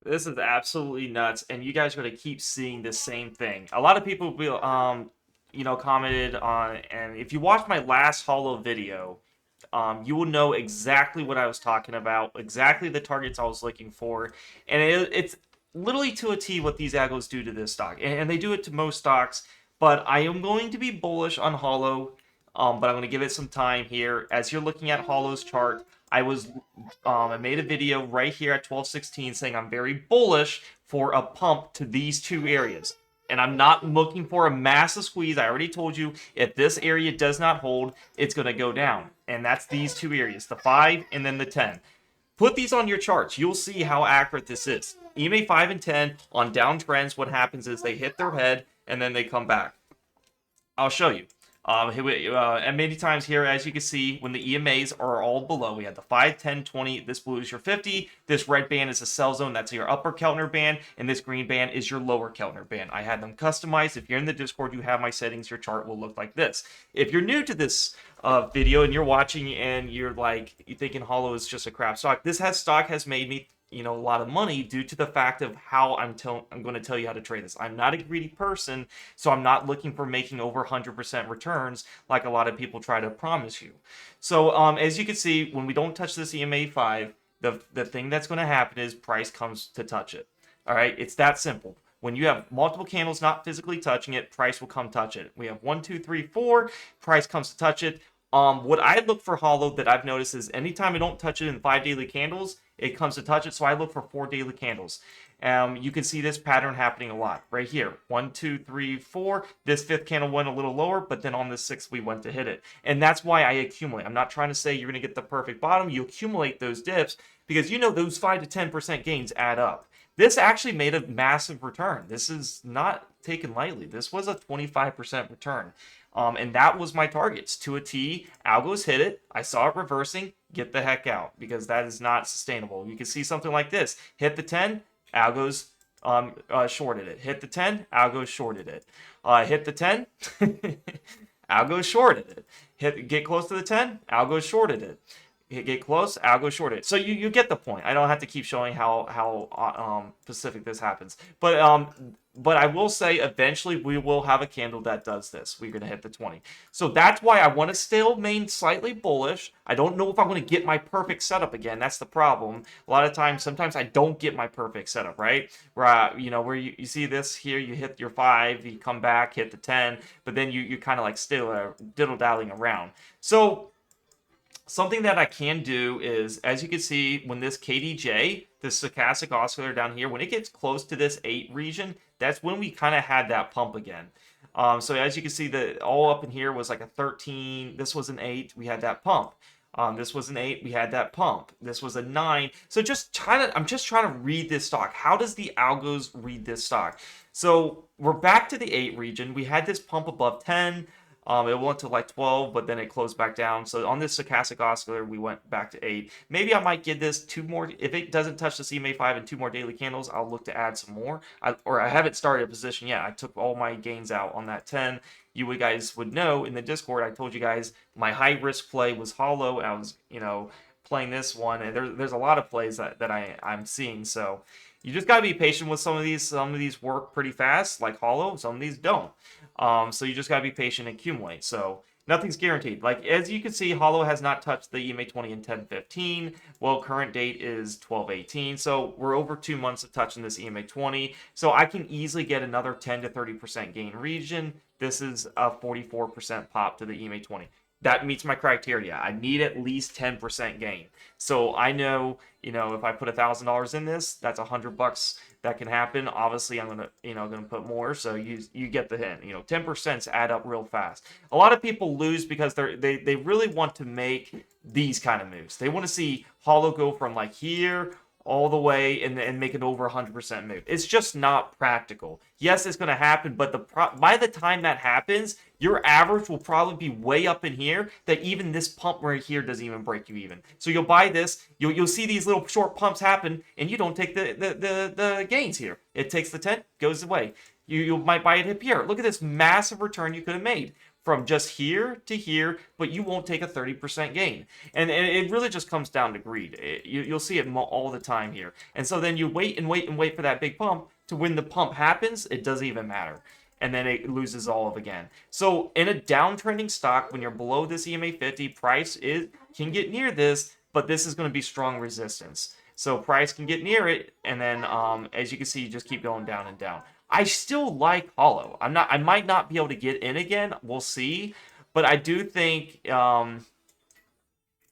This is absolutely nuts, and you guys are gonna keep seeing the same thing. A lot of people will, commented on, and if you watch my last Holo video, you will know exactly what I was talking about, exactly the targets I was looking for, and it's literally to a T what these algos do to this stock, and they do it to most stocks. But I am going to be bullish on Holo, but I'm going to give it some time here. As you're looking at Holo's chart, I made a video right here at 12:16 saying I'm very bullish for a pump to these two areas. And I'm not looking for a massive squeeze. I already told you if this area does not hold, it's going to go down. And that's these two areas, the 5 and then the 10. Put these on your charts. You'll see how accurate this is. EMA 5 and 10 on downtrends, what happens is they hit their head and then they come back. I'll show you. And many times here, as you can see, when the EMAs are all below, we have the 5, 10, 20. This blue is your 50. This red band is a sell zone. That's your upper Keltner band. And this green band is your lower Keltner band. I had them customized. If you're in the Discord, you have my settings. Your chart will look like this. If you're new to this video and you're watching and you're thinking Holo is just a crap stock, stock has made me a lot of money due to the fact of how I'm going to tell you how to trade this. I'm not a greedy person, so I'm not looking for making over 100% returns like a lot of people try to promise you. So as you can see, when we don't touch this EMA 5, the thing that's going to happen is price comes to touch it. All right, it's that simple. When you have multiple candles not physically touching it, price will come touch it. We have 1, 2, 3, 4. Price comes to touch it. What I look for Holo that I've noticed is anytime I don't touch it in 5 daily candles, it comes to touch it. So I look for 4 daily candles. You can see this pattern happening a lot right here. 1, 2, 3, 4. This fifth candle went a little lower, but then on the sixth, we went to hit it. And that's why I accumulate. I'm not trying to say you're going to get the perfect bottom. You accumulate those dips because those 5 to 10% gains add up. This actually made a massive return. This is not taken lightly. This was a 25% return. And that was my targets to a T. Algos hit it. I saw it reversing. Get the heck out because that is not sustainable. You can see something like this. Hit the 10. Algos shorted it. Hit the 10. Algos shorted it. Hit the 10. Algos shorted it. Get close to the 10. Algos shorted it. Get close, algo short it. So you get the point. I don't have to keep showing how specific this happens. But I will say eventually we will have a candle that does this. We're gonna hit the 20. So that's why I want to still remain slightly bullish. I don't know if I'm gonna get my perfect setup again. That's the problem. A lot of times, sometimes I don't get my perfect setup, right? Where where you see this here, you hit your 5, you come back, hit the 10, but then you kind of like still diddle-dallying around. So something that I can do is, as you can see, when this KDJ, this stochastic oscillator down here, when it gets close to this 8 region, that's when we kind of had that pump again. So as you can see, all up in here was like a 13. This was an 8. We had that pump. This was an 8. We had that pump. This was a 9. So I'm just trying to read this stock. How does the algos read this stock? So we're back to the 8 region. We had this pump above 10. It went to like 12, but then it closed back down. So on this stochastic oscillator, we went back to 8. Maybe I might give this 2 more. If it doesn't touch the CMA 5 and 2 more daily candles, I'll look to add some more. I haven't started a position yet. I took all my gains out on that 10. You guys would know in the Discord, I told you guys my high risk play was Holo. I was, playing this one, and there's a lot of plays that I'm seeing. So you just gotta be patient with some of these. Some of these work pretty fast, like Holo. Some of these don't. So you just gotta be patient and accumulate. So nothing's guaranteed. Like as you can see, Holo has not touched the EMA 20 in 10:15. Well, current date is 12:18. So we're over 2 months of touching this EMA 20. So I can easily get another 10 to 30% gain region. This is a 44% pop to the EMA 20. That meets my criteria. I need at least 10% gain. So I know, if I put $1,000 in this, that's $100 that can happen. Obviously, I'm gonna put more. So you get the hint. 10% add up real fast. A lot of people lose because they really want to make these kind of moves. They want to see Holo go from like here all the way and make it over 100% move. It's just not practical. Yes, it's going to happen, but by the time that happens, your average will probably be way up in here that even this pump right here doesn't even break you even. So you'll buy this, you'll see these little short pumps happen, and you don't take the gains here. It takes the 10, goes away. You might buy it up here. Look at this massive return you could have made. from just here to here, but you won't take a 30% gain. And it really just comes down to greed. You'll see it all the time here. And so then you wait and wait and wait for that big pump to when the pump happens, it doesn't even matter. And then it loses all of again. So in a downtrending stock, when you're below this EMA 50, price can get near this, but this is going to be strong resistance. So price can get near it, and then as you can see, you just keep going down and down. I still like Holo. I might not be able to get in again. We'll see. But I do think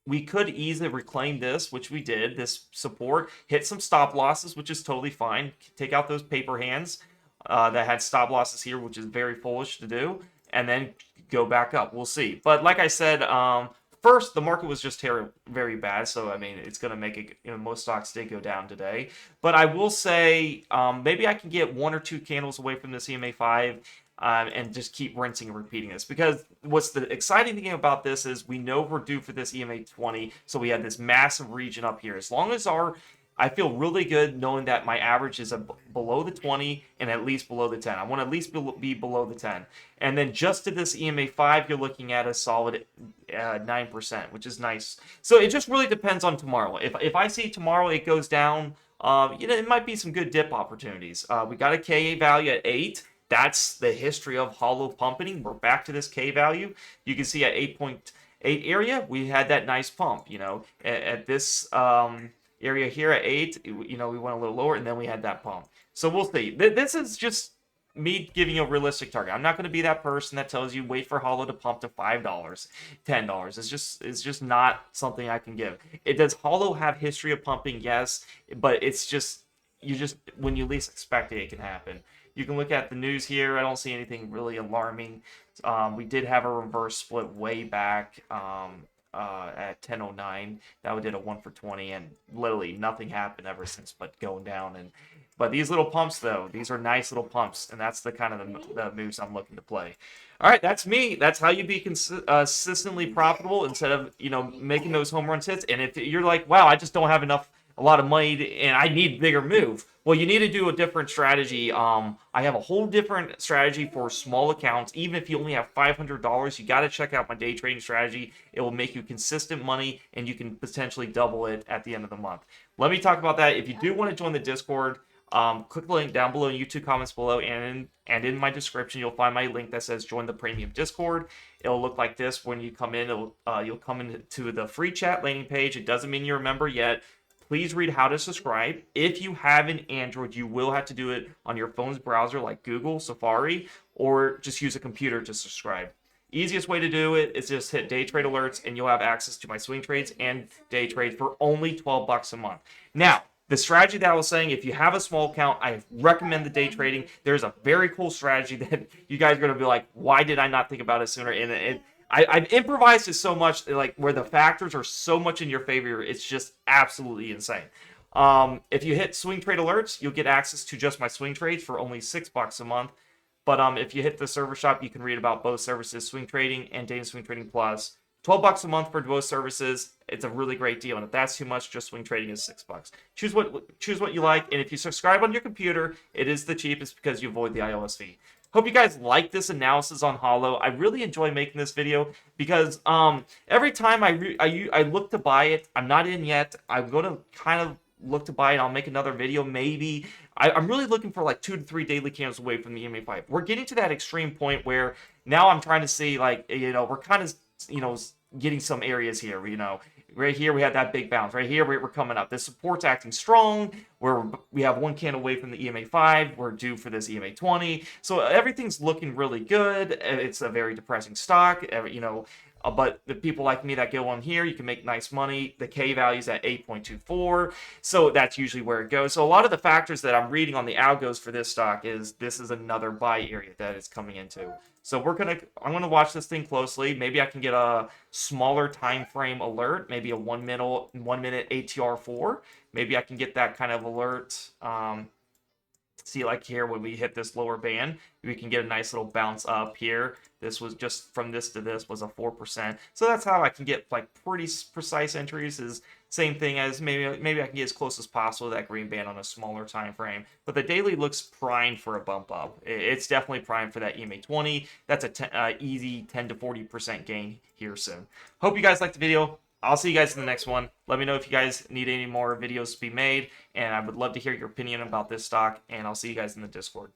we could easily reclaim this, which we did, this support, hit some stop losses, which is totally fine. Take out those paper hands that had stop losses here, which is very foolish to do, and then go back up. We'll see. But like I said, first, the market was just very bad, so I mean, it's going to make it, most stocks did go down today. But I will say, maybe I can get 1 or 2 candles away from this EMA 5 and just keep rinsing and repeating this. Because what's the exciting thing about this is we know we're due for this EMA 20, so we have this massive region up here. As long as I feel really good knowing that my average is below the 20 and at least below the 10. I want to at least be below the 10. And then just to this EMA 5, you're looking at a solid 9%, which is nice. So it just really depends on tomorrow. If I see tomorrow it goes down, it might be some good dip opportunities. We got a KA value at 8. That's the history of Holo pumping. We're back to this K value. You can see at 8.8 area, we had that nice pump. At this area here at 8, we went a little lower, and then we had that pump. So we'll see. This is just me giving you a realistic target. I'm not going to be that person that tells you wait for Holo to pump to $5, $10. It's just not something I can give. Does Holo have history of pumping? Yes, but it's just when you least expect it, it can happen. You can look at the news here. I don't see anything really alarming. We did have a reverse split way back at 10:09. That did a 1 for 20, and literally nothing happened ever since but going down. But these little pumps, though, these are nice little pumps, and that's the kind of the moves I'm looking to play. All right, that's me. That's how you be consistently profitable instead of making those home run hits. And if you're like, wow, I just don't have a lot of money and I need bigger move. Well, you need to do a different strategy. I have a whole different strategy for small accounts. Even if you only have $500, you got to check out my day trading strategy. It will make you consistent money, and you can potentially double it at the end of the month. Let me talk about that. If you do want to join the Discord, click the link down below in YouTube comments below, and in my description, you'll find my link that says join the premium Discord. It'll look like this when you come in. You'll come into the free chat landing page. It doesn't mean you're a member yet. Please read how to subscribe. If you have an Android, you will have to do it on your phone's browser like Google, Safari, or just use a computer to subscribe. Easiest way to do it is just hit day trade alerts, and you'll have access to my swing trades and day trades for only $12 a month. Now, the strategy that I was saying, if you have a small account, I recommend the day trading. There's a very cool strategy that you guys are going to be like, why did I not think about it sooner? And I've improvised it so much, like where the factors are so much in your favor, it's just absolutely insane. If you hit swing trade alerts, you'll get access to just my swing trades for only $6 a month. But if you hit the server shop, you can read about both services, swing trading and data swing trading plus. $12 a month for both services. It's a really great deal. And if that's too much, just swing trading is $6. Choose what you like. And if you subscribe on your computer, it is the cheapest because you avoid the iOS fee. Hope you guys like this analysis on Holo. I really enjoy making this video because every time I look to buy it, I'm not in yet. I'm going to kind of look to buy it. I'll make another video maybe. I'm really looking for like 2 to 3 daily candles away from the EMA 5. We're getting to that extreme point where now I'm trying to see like, we're kind of, getting some areas here, right here we have that big bounce. Right here we're coming up. This support's acting strong. We have 1 candle away from the EMA 5. We're due for this EMA 20. So everything's looking really good. It's a very depressing stock, but the people like me that go on here, you can make nice money. The K value is at 8.24, so that's usually where it goes. So a lot of the factors that I'm reading on the algos for this stock is this is another buy area that it's coming into. So I'm gonna watch this thing closely. Maybe I can get a smaller time frame alert, maybe a 1 minute ATR4. Maybe I can get that kind of alert. See, like here, when we hit this lower band, we can get a nice little bounce up here. This was just from this to this was a 4%. So that's how I can get like pretty precise entries. Is same thing as maybe I can get as close as possible to that green band on a smaller time frame. But the daily looks primed for a bump up. It's definitely primed for that EMA 20. That's a easy 10 to 40% gain here soon. Hope you guys liked the video. I'll see you guys in the next one. Let me know if you guys need any more videos to be made, and I would love to hear your opinion about this stock, and I'll see you guys in the Discord.